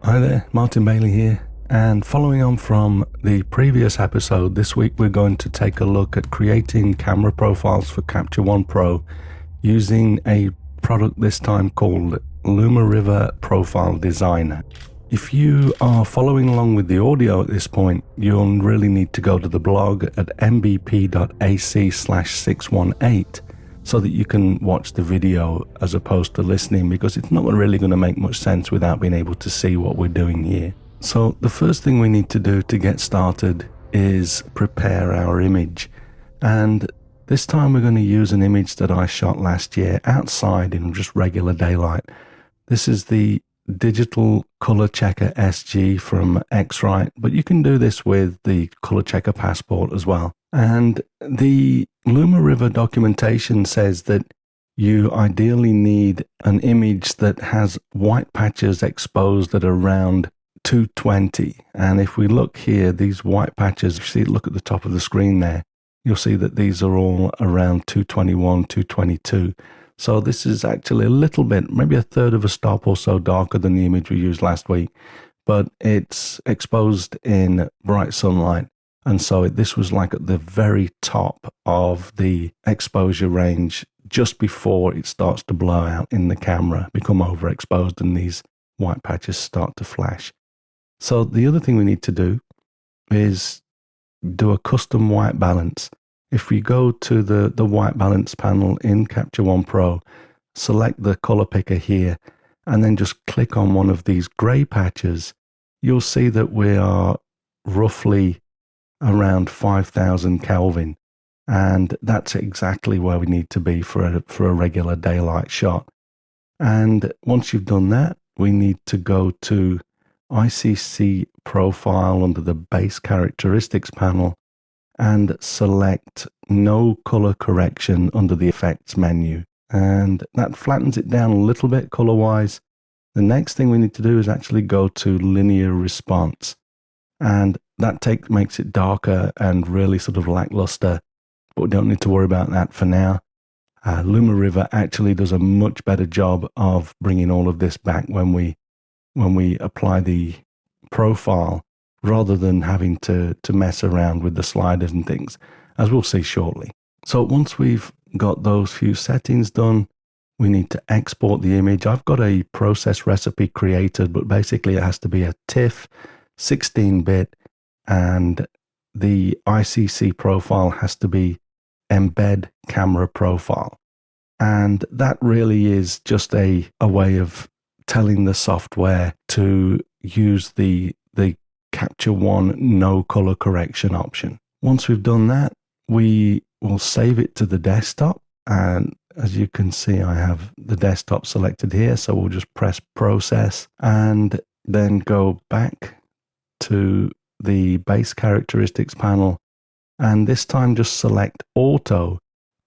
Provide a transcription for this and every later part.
Hi there, Martin Bailey here, and following on from the previous episode, this week we're going to take a look at creating camera profiles for Capture One Pro using a product this time called Lumariver Profile Designer. If you are following along with the audio at this point, you'll really need to go to the blog at mbp.ac/618 so that you can watch the video as opposed to listening, because it's not really going to make much sense without being able to see what we're doing here. So the first thing we need to do to get started is prepare our image. And this time we're going to use an image that I shot last year outside in just regular daylight. This is the digital color checker SG from X-Rite, but you can do this with the color checker Passport as well. And the Lumariver documentation says that you ideally need an image that has white patches exposed at around 220. And if we look here, these white patches, you see, look at the top of the screen there, you'll see that these are all around 221, 222. So this is actually a little bit, maybe a third of a stop or so darker than the image we used last week, but it's exposed in bright sunlight. And so this was like at the very top of the exposure range just before it starts to blow out in the camera, become overexposed, and these white patches start to flash. So the other thing we need to do is do a custom white balance. If we go to the white balance panel in Capture One Pro, select the color picker here, and then just click on one of these gray patches, you'll see that we are roughly around 5,000 Kelvin. And that's exactly where we need to be for a regular daylight shot. And once you've done that, we need to go to ICC Profile under the Base Characteristics panel and select No Color Correction under the Effects menu. And that flattens it down a little bit color-wise. The next thing we need to do is actually go to Linear Response. And that makes it darker and really sort of lackluster, but we don't need to worry about that for now. Lumariver actually does a much better job of bringing all of this back when we apply the profile, rather than having to mess around with the sliders and things, as we'll see shortly. So once we've got those few settings done, we need to export the image. I've got a process recipe created, but basically it has to be a TIFF 16-bit, and the ICC profile has to be embed camera profile. And that really is just a way of telling the software to use the Capture One no color correction option. Once we've done that, we will save it to the desktop. And as you can see, I have the desktop selected here. So we'll just press process and then go back to the base characteristics panel. And this time just select auto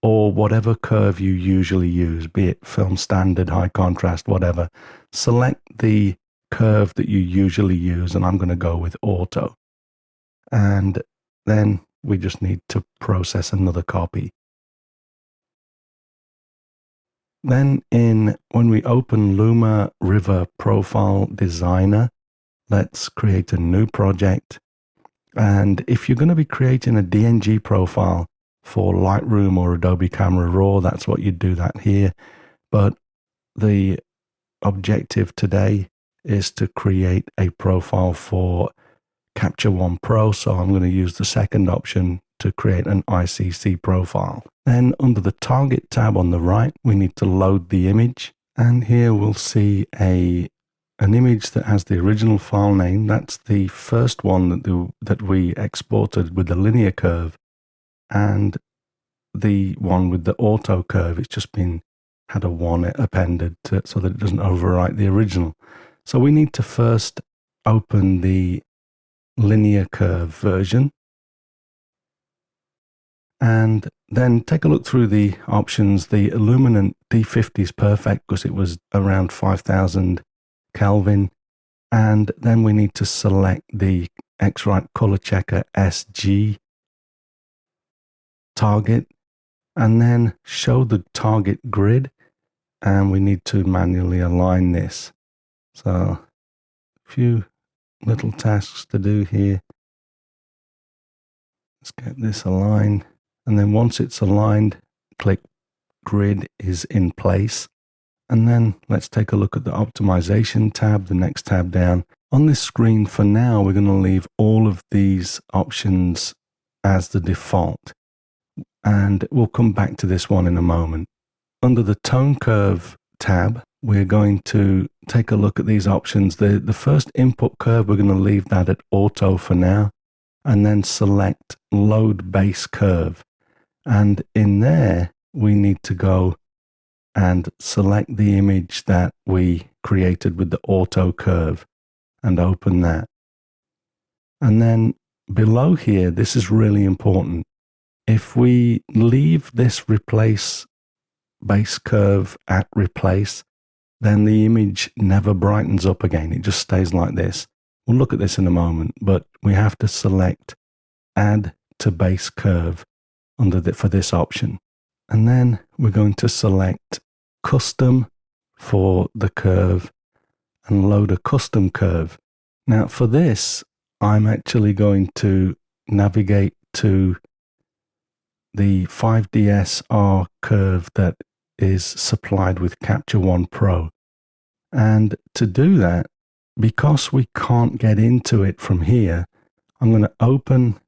or whatever curve you usually use, be it film standard, high contrast, whatever. Select the curve that you usually use, and I'm going to go with auto. And then we just need to process another copy. Then when we open Lumariver Profile Designer, let's create a new project. And if you're going to be creating a DNG profile for Lightroom or Adobe Camera Raw, that's what you'd do that here. But the objective today is to create a profile for Capture One Pro. So I'm going to use the second option to create an ICC profile. Then under the Target tab on the right, we need to load the image. And here we'll see an image that has the original file name. That's the first one that we exported with the linear curve, and the one with the auto curve, it's just had a 1 appended so that it doesn't overwrite the original. So we need to first open the linear curve version and then take a look through the options. The Illuminant D50 is perfect because it was around 5,000 Kelvin. And then we need to select the X-Rite Color Checker SG target and then show the target grid. And we need to manually align this. So few little tasks to do here. Let's get this aligned. And then once it's aligned, click Grid is in place. And then let's take a look at the optimization tab, the next tab down. On this screen for now, we're going to leave all of these options as the default. And we'll come back to this one in a moment. Under the tone curve tab, we're going to take a look at these options. The first input curve, we're going to leave that at auto for now, and then select load base curve. And in there, we need to go and select the image that we created with the auto curve and open that. And then below here, this is really important. If we leave this replace base curve at replace, then the image never brightens up again. It just stays like this. We'll look at this in a moment, but we have to select add to base curve for this option. And then we're going to select custom for the curve and load a custom curve. Now for this, I'm actually going to navigate to the 5ds curve that is supplied with Capture One Pro. And to do that, because we can't get into it from here, I'm going to open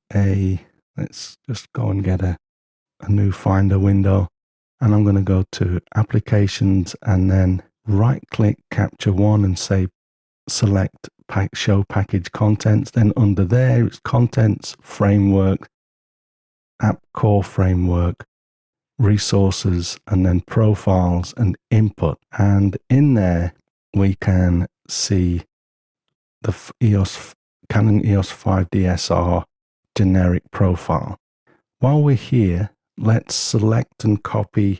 let's just go and get a new Finder window. And I'm going to go to Applications and then right-click Capture One and say select Show Package Contents. Then under there, it's Contents, Framework, App Core Framework, Resources, and then Profiles and Input. And in there, we can see the Canon EOS 5DSR generic profile. While we're here, let's select and copy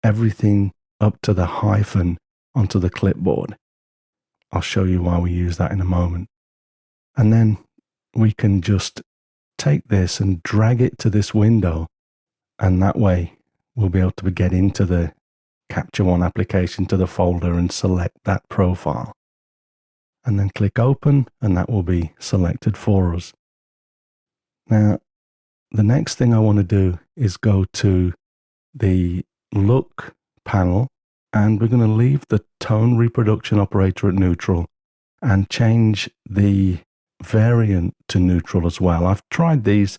everything up to the hyphen onto the clipboard. I'll show you why we use that in a moment. And then we can just take this and drag it to this window, and that way we'll be able to get into the Capture One application, to the folder, and select that profile. And then click open, and that will be selected for us. Now, the next thing I want to do is go to the look panel, and we're going to leave the tone reproduction operator at neutral and change the variant to neutral as well. I've tried these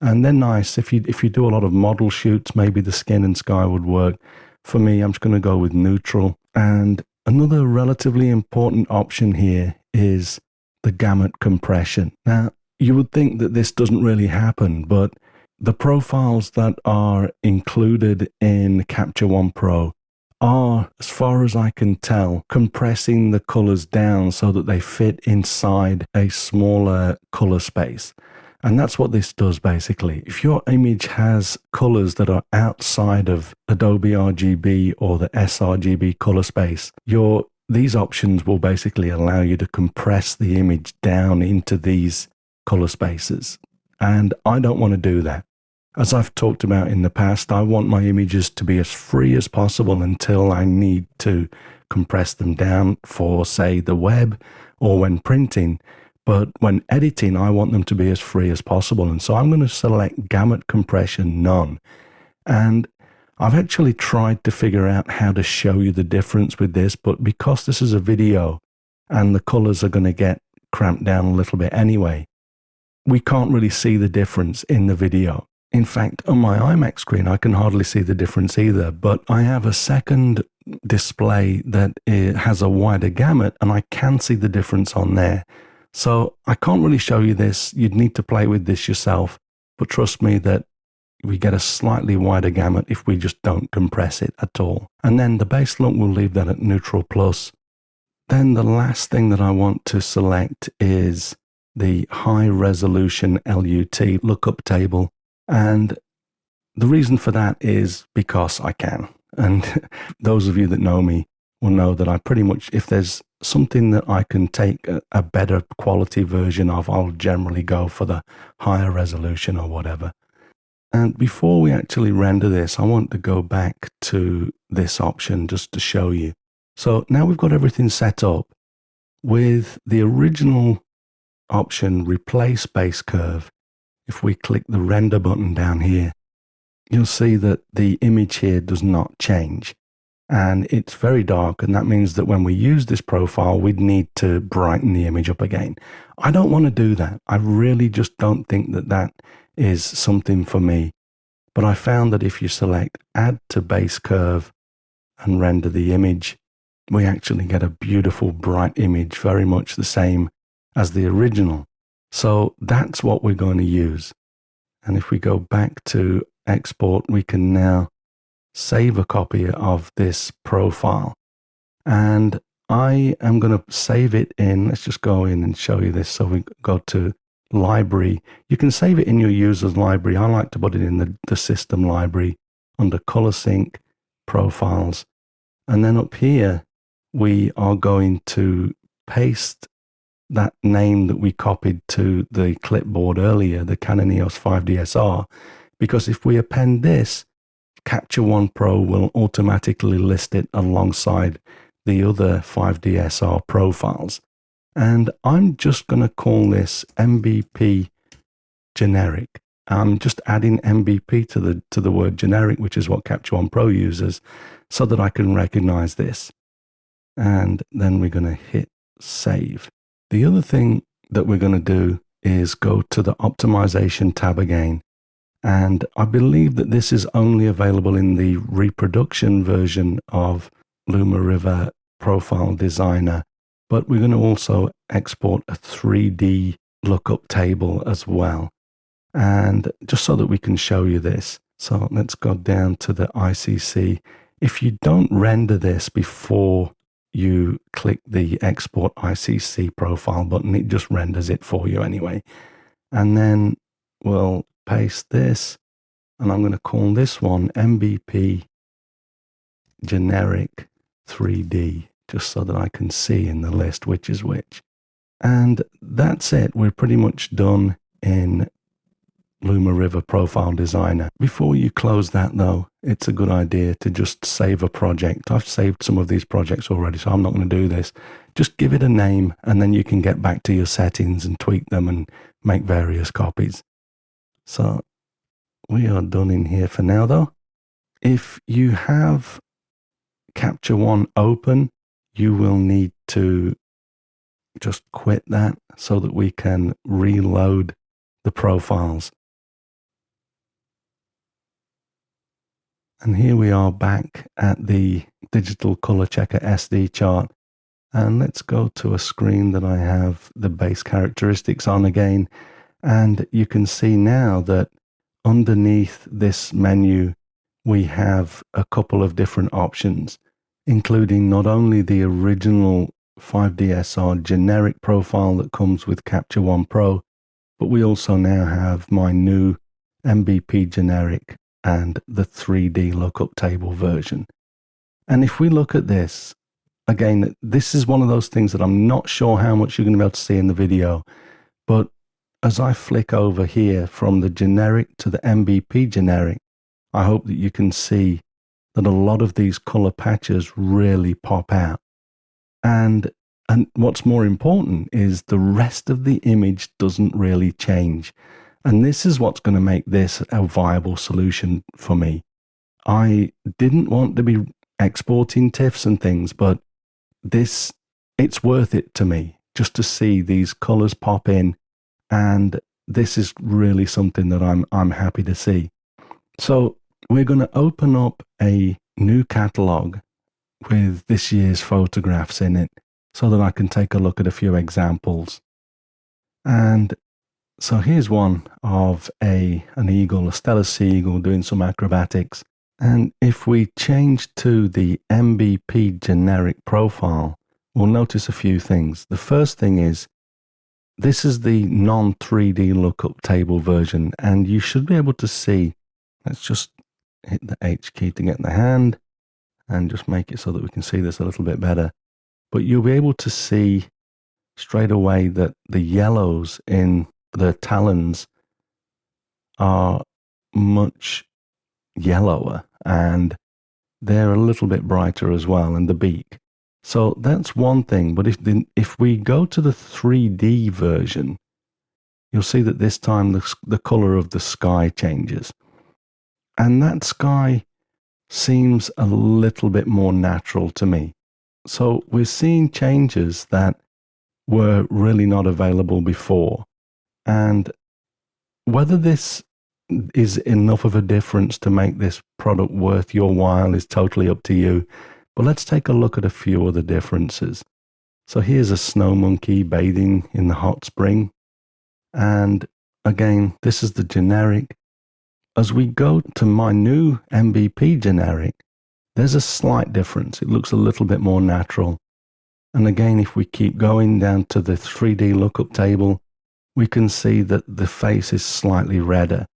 and they're nice. If you do a lot of model shoots, maybe the skin and sky would work. For me, I'm just going to go with neutral. And another relatively important option here is the gamut compression. Now, you would think that this doesn't really happen, but the profiles that are included in Capture One Pro are, as far as I can tell, compressing the colors down so that they fit inside a smaller color space. And that's what this does basically. If your image has colors that are outside of Adobe RGB or the sRGB color space, these options will basically allow you to compress the image down into these color spaces. And I don't want to do that. As I've talked about in the past, I want my images to be as free as possible until I need to compress them down for, say, the web or when printing. But when editing, I want them to be as free as possible. And so I'm going to select gamut compression none. And I've actually tried to figure out how to show you the difference with this, but because this is a video and the colors are going to get cramped down a little bit anyway, we can't really see the difference in the video. In fact, on my iMac screen, I can hardly see the difference either, but I have a second display that has a wider gamut and I can see the difference on there. So I can't really show you this. You'd need to play with this yourself, but trust me that we get a slightly wider gamut if we just don't compress it at all. And then the base look, we'll leave that at neutral plus. Then the last thing that I want to select is the high resolution LUT lookup table. And the reason for that is because I can. And those of you that know me will know that I pretty much, if there's something that I can take a better quality version of, I'll generally go for the higher resolution or whatever. And before we actually render this, I want to go back to this option just to show you. So now we've got everything set up. with the original option, replace base curve, if we click the render button down here, you'll see that the image here does not change. And it's very dark, and that means that when we use this profile, we'd need to brighten the image up again. I don't want to do that. I really just don't think that that is something for me. But I found that if you select Add to Base Curve and render the image, we actually get a beautiful bright image, very much the same as the original. So that's what we're going to use. And if we go back to export, we can now save a copy of this profile. And I am going to save it in, let's just go in and show you this. So we go to library. You can save it in your user's library. I like to put it in the system library under color sync, profiles. And then up here, we are going to paste that name that we copied to the clipboard earlier, the Canon EOS 5DSR, because if we append this, Capture One Pro will automatically list it alongside the other 5DSR profiles. And I'm just going to call this MVP generic. I'm just adding MVP to the word generic, which is what Capture One Pro uses, so that I can recognize this. And then we're going to hit save. The other thing that we're going to do is go to the optimization tab again. And I believe that this is only available in the reproduction version of Lumariver Profile Designer, but we're going to also export a 3D lookup table as well. And just so that we can show you this, so let's go down to the ICC. If you don't render this before you click the Export ICC Profile button, it just renders it for you anyway. And then we'll paste this, and I'm going to call this one MVP Generic 3D, just so that I can see in the list which is which. And that's it. We're pretty much done in Lumariver Profile Designer. Before you close that though, it's a good idea to just save a project. I've saved some of these projects already, so I'm not going to do this. Just give it a name, and then you can get back to your settings and tweak them and make various copies. So we are done in here for now though. If you have Capture One open, you will need to just quit that so that we can reload the profiles. And here we are back at the Digital Color Checker SD chart. And let's go to a screen that I have the base characteristics on again. And you can see now that underneath this menu, we have a couple of different options, including not only the original 5DSR generic profile that comes with Capture One Pro, but we also now have my new MVP generic and the 3D lookup table version. And if we look at this, again, this is one of those things that I'm not sure how much you're going to be able to see in the video, but as I flick over here from the generic to the MVP generic, I hope that you can see that a lot of these color patches really pop out. And what's more important is the rest of the image doesn't really change. And this is what's going to make this a viable solution for me. I didn't want to be exporting TIFFs and things, but it's worth it to me just to see these colors pop in. And this is really something that I'm happy to see. So we're going to open up a new catalog with this year's photographs in it so that I can take a look at a few examples. And so here's one of an eagle, a stellar sea eagle doing some acrobatics. And if we change to the MVP generic profile, we'll notice a few things. The first thing is, this is the non-3D lookup table version, and you should be able to see, let's just hit the H key to get the hand and just make it so that we can see this a little bit better. But you'll be able to see straight away that the yellows in the talons are much yellower, and they're a little bit brighter as well, and the beak. So that's one thing. But if we go to the 3D version, you'll see that this time the color of the sky changes. And that sky seems a little bit more natural to me. So we're seeing changes that were really not available before. And whether this is enough of a difference to make this product worth your while is totally up to you. But let's take a look at a few of the differences. So here's a snow monkey bathing in the hot spring. And again, this is the generic. As we go to my new MVP generic, there's a slight difference. It looks a little bit more natural. And again, if we keep going down to the 3D lookup table, we can see that the face is slightly redder.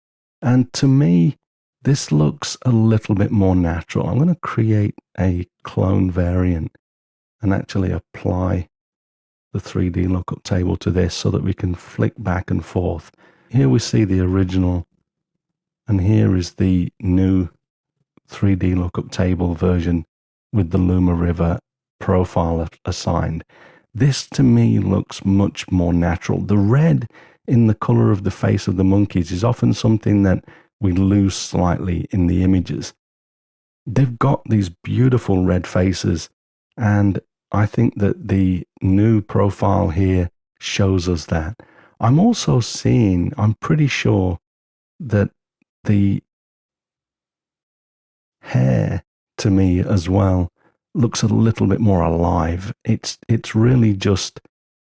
And to me, this looks a little bit more natural. I'm going to create a clone variant and actually apply the 3D lookup table to this so that we can flick back and forth. Here we see the original, and here is the new 3D lookup table version with the Lumariver profile assigned. This to me looks much more natural. The red in the color of the face of the monkeys is often something that we lose slightly in the images. They've got these beautiful red faces, and I think that the new profile here shows us that. I'm also seeing, I'm pretty sure that the hair to me as well looks a little bit more alive. It's really just,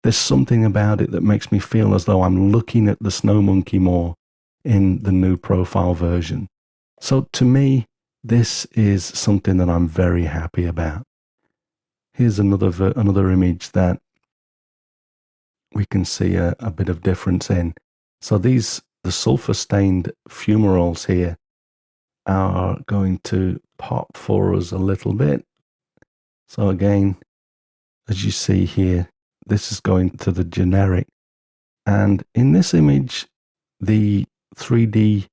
there's something about it that makes me feel as though I'm looking at the snow monkey more in the new profile version. So to me, this is something that I'm very happy about. Here's another image that we can see a bit of difference in. So the sulfur stained fumaroles here are going to pop for us a little bit. So again, as you see here, this is going to the generic. And in this image, the 3D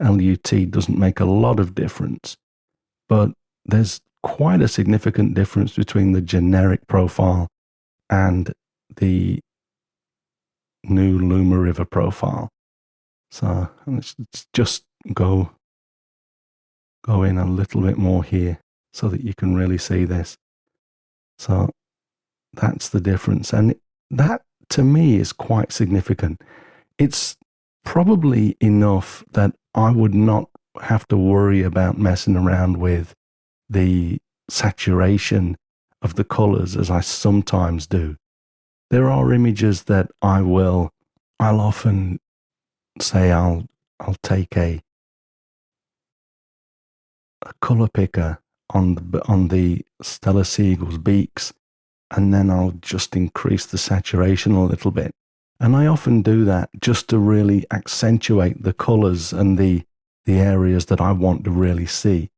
LUT doesn't make a lot of difference, but there's quite a significant difference between the generic profile and the new Lumariver profile. So let's just go in a little bit more here so that you can really see this. So that's the difference. And that to me is quite significant. It's probably enough that I would not have to worry about messing around with the saturation of the colors as I sometimes do. There are images that I'll often say I'll take a color picker on the Stellar Seagull's beaks, and then I'll just increase the saturation a little bit. And I often do that just to really accentuate the colors and the areas that I want to really see.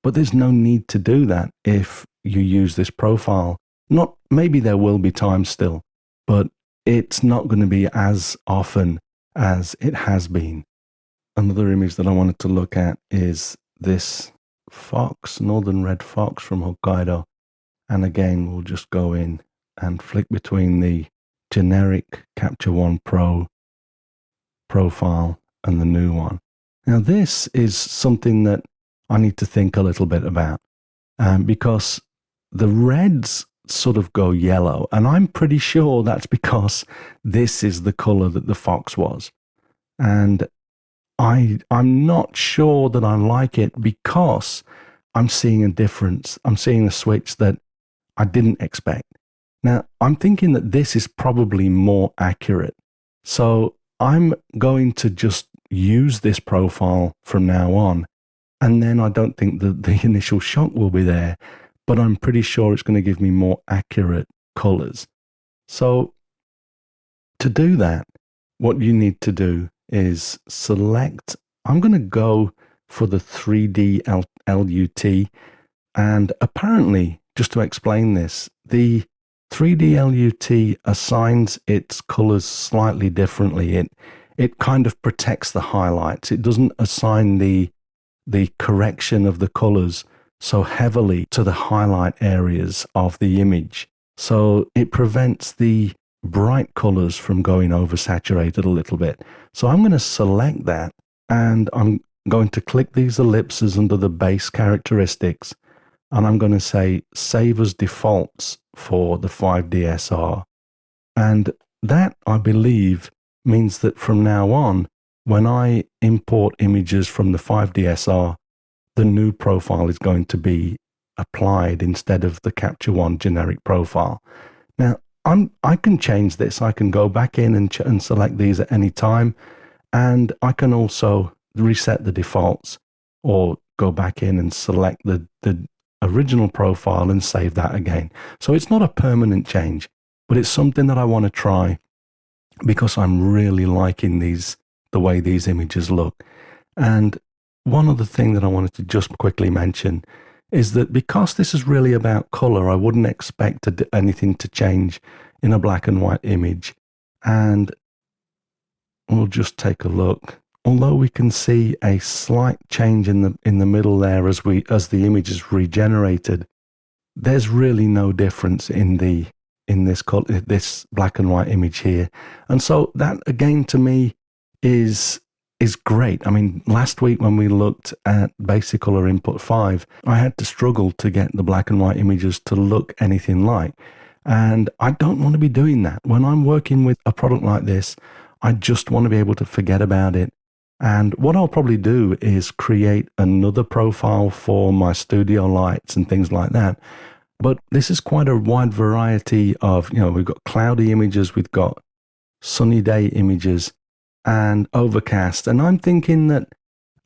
But there's no need to do that if you use this profile. Maybe there will be times still, but it's not going to be as often as it has been. Another image that I wanted to look at is this fox, northern red fox from Hokkaido. And again, we'll just go in and flick between the generic Capture One Pro profile and the new one. Now, this is something that I need to think a little bit about because the reds sort of go yellow, and I'm pretty sure that's because this is the color that the fox was. And I'm not sure that I like it because I'm seeing a difference. I'm seeing a switch that I didn't expect. Now, I'm thinking that this is probably more accurate. So I'm going to just use this profile from now on. And then I don't think that the initial shock will be there, but I'm pretty sure it's going to give me more accurate colors. So to do that, what you need to do is select, I'm going to go for the 3D LUT. And apparently, just to explain this, the 3D LUT assigns its colors slightly differently. It kind of protects the highlights. It doesn't assign the correction of the colors so heavily to the highlight areas of the image. So it prevents the bright colors from going oversaturated a little bit. So I'm going to select that, and I'm going to click these ellipses under the base characteristics, and I'm going to say save as defaults for the 5DSR. And that, I believe, means that from now on, when I import images from the 5DSR, the new profile is going to be applied instead of the Capture One generic profile. Now, I can change this. I can go back in and select these at any time, and I can also reset the defaults or go back in and select the original profile and save that again. So it's not a permanent change, but it's something that I want to try because I'm really liking the way these images look. And one other thing that I wanted to just quickly mention is that because this is really about color, I wouldn't expect anything to change in a black and white image. And we'll just take a look. Although we can see a slight change in the middle there as the image is regenerated, there's really no difference in this black and white image here. And so that again to me is great. I mean, last week when we looked at Basic Color Input 5, I had to struggle to get the black and white images to look anything like. And I don't want to be doing that. When I'm working with a product like this, I just want to be able to forget about it. And what I'll probably do is create another profile for my studio lights and things like that. But this is quite a wide variety of, we've got cloudy images, we've got sunny day images, and overcast. And I'm thinking that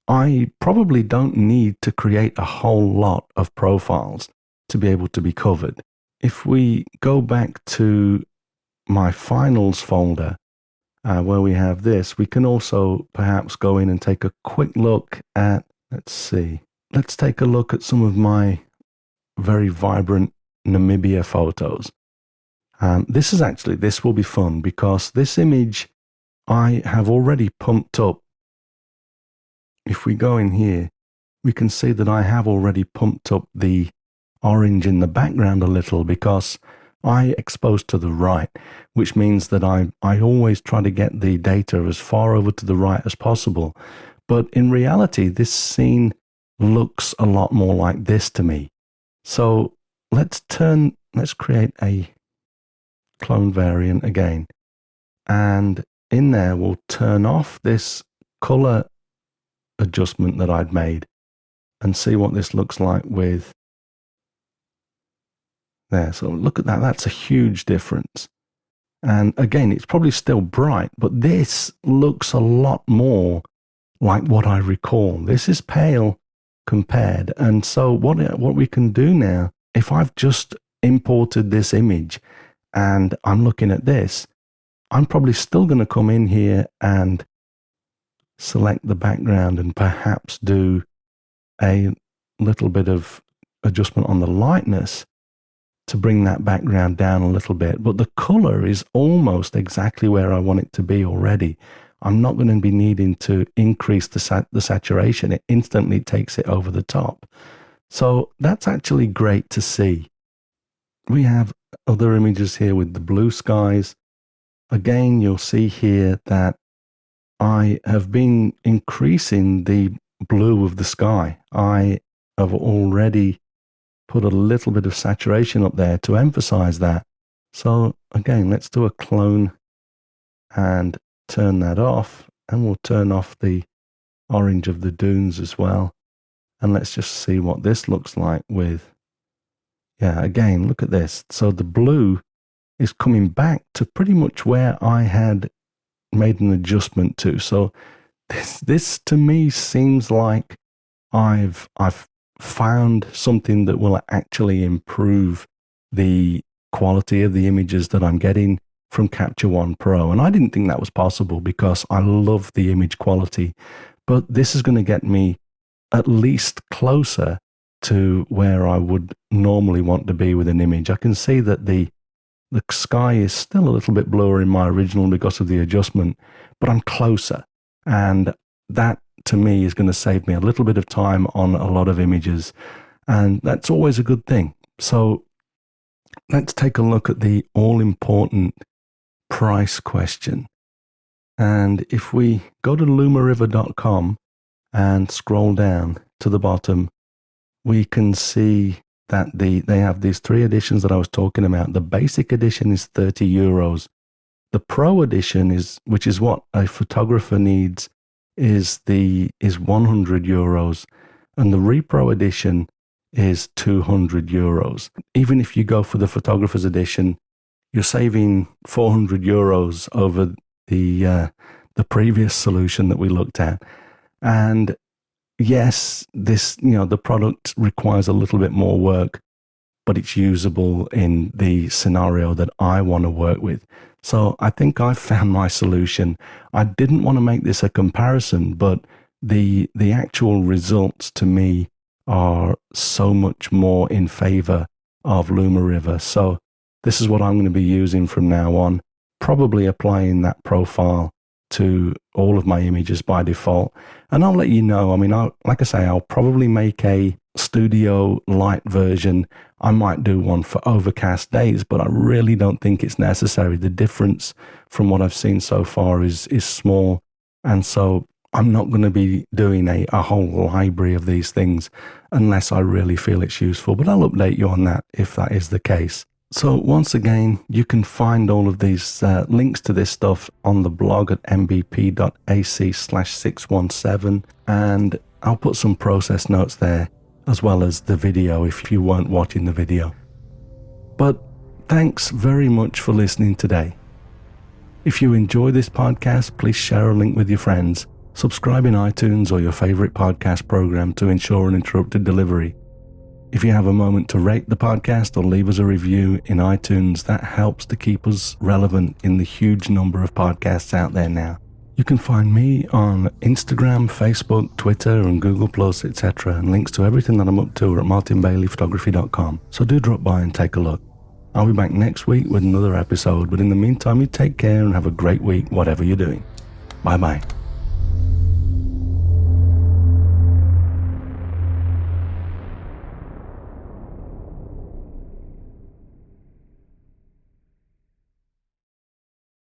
I probably don't need to create a whole lot of profiles to be able to be covered. If we go back to my finals folder, where we have this, we can also perhaps go in and take a quick look at, let's take a look at some of my very vibrant Namibia photos. This will be fun because this image I have already pumped up. If we go in here, we can see that I have already pumped up the orange in the background a little because I expose to the right, which means that I always try to get the data as far over to the right as possible. But in reality, this scene looks a lot more like this to me. So let's create a clone variant again. And in there, we'll turn off this color adjustment that I'd made and see what this looks like with there. So look at that. That's a huge difference. And again, it's probably still bright, but this looks a lot more like what I recall. This is pale compared. And so what we can do now, if I've just imported this image and I'm looking at this, I'm probably still going to come in here and select the background and perhaps do a little bit of adjustment on the lightness to bring that background down a little bit. But the color is almost exactly where I want it to be already. I'm not going to be needing to increase the saturation. It instantly takes it over the top. So that's actually great to see. We have other images here with the blue skies. Again, you'll see here that I have been increasing the blue of the sky. I have already put a little bit of saturation up there to emphasize that. So again, let's do a clone and turn that off, and we'll turn off the orange of the dunes as well. And let's just see what this looks like with, again, look at this. So the blue is coming back to pretty much where I had made an adjustment to. So this to me seems like I've found something that will actually improve the quality of the images that I'm getting from Capture One Pro. And I didn't think that was possible because I love the image quality, but this is going to get me at least closer to where I would normally want to be with an image. I can see that the sky is still a little bit blurry in my original because of the adjustment, but I'm closer. And that to me is going to save me a little bit of time on a lot of images. And that's always a good thing. So let's take a look at the all-important price question. And if we go to lumariver.com and scroll down to the bottom, we can see that they have these 3 editions that I was talking about. The basic edition is 30 euros. The Pro edition which is what a photographer needs, is 100 euros. And the Repro edition is 200 euros. Even if you go for the photographer's edition, you're saving 400 euros over the previous solution that we looked at. And yes, the product requires a little bit more work, but it's usable in the scenario that I want to work with. So I think I've found my solution. I didn't want to make this a comparison, but the actual results to me are so much more in favor of Lumariver. So this is what I'm going to be using from now on, probably applying that profile to all of my images by default. And I'll let you know, like I say, I'll probably make a studio light version. I might do one for overcast days, but I really don't think it's necessary. The difference from what I've seen so far is small. And so I'm not going to be doing a whole library of these things unless I really feel it's useful. But I'll update you on that if that is the case. So once again, you can find all of these links to this stuff on the blog at mbp.ac/617. And I'll put some process notes there, as well as the video if you weren't watching the video. But thanks very much for listening today. If you enjoy this podcast, please share a link with your friends. Subscribe in iTunes or your favorite podcast program to ensure uninterrupted delivery. If you have a moment to rate the podcast or leave us a review in iTunes, that helps to keep us relevant in the huge number of podcasts out there now. You can find me on Instagram, Facebook, Twitter, and Google+, etc. And links to everything that I'm up to are at martinbaileyphotography.com. So do drop by and take a look. I'll be back next week with another episode, but in the meantime, you take care and have a great week, whatever you're doing. Bye-bye.